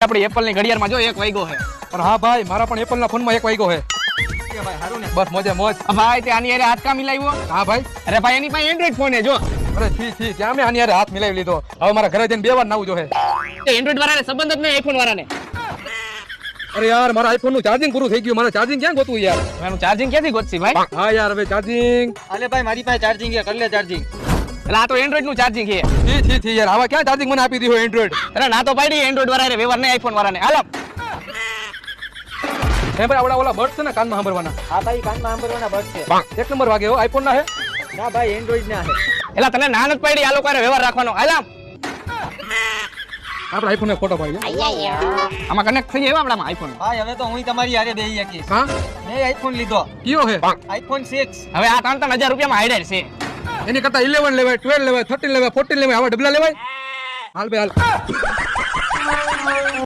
આપણી એપલ ની ઘડિયાળમાં જો 1 વાગ્યો છે. પણ હા ભાઈ મારા પણ એપલ ના ફોન માં 1 વાગ્યો છે. ભાઈ હારું ને બસ મોજે મોજ. ભાઈ તે આની હારે હાથ કા મિલાવ્યો? હા ભાઈ. અરે ભાઈ એની પાસે એન્ડ્રોઈડ ફોન છે જો. અરે છી ત્યાં મેં આની હારે હાથ મિલાવી લીધો. હવે મારા ઘરે જઈને 2 વાર નાવું જોહે. તે એન્ડ્રોઈડ વાળાને સંબંધ જ નહીં આઈફોન વાળાને. અરે યાર મારા આઈફોન નું ચાર્જિંગ પૂરું થઈ ગયું. મને ચાર્જિંગ ક્યાં ગોતવું યાર? એનું ચાર્જિંગ ક્યાંથી ગોતસી ભાઈ? હા યાર હવે ચાર્જિંગ. અલે ભાઈ મારી પાસે ચાર્જિંગ છે, કર લે ચાર્જિંગ. એટલે આ તો એન્ડ્રોઈડ નું ચાર્જિંગ છે. છી યાર હવે ક્યાં ચાર્જિંગ મને આપી દીધું એન્ડ્રોઈડ? અરે ના તો પાડી એન્ડ્રોઈડ વાળાને વ્યવહાર નહીં આઈફોન વાળાને. હાલો હે ભાઈ ઓલા બર્ડ છે ને કાનમાં સાંભળવાના. હા ભાઈ કાનમાં સાંભળવાના બસ છે. 1 નંબર વાગે હો આઈફોન ના હે. ના ભાઈ એન્ડ્રોઈડ ના છે. એટલે તને ના નથી પાડી આ લોકો હારે વ્યવહાર રાખવાનો. હાલો આપણે આઈફોન ને ફોટો પાડી. આમાં કનેક્ટ થઈ જાય આપણામાં આઈફોન. ભાઈ હવે તો હું તમારી હારે બેહી શકીશ. હા મેં આઈફોન લીધો, કયો હે? આઈફોન 6. હવે આ 3,000 રૂપિયામાં હાઈડર છે. એની કરતા 11 લેવાય, 12 લેવાય, 13 લેવાય, 14 લેવાય, આવા ડબલા લેવાય. હાલ ભાઈ હાલ.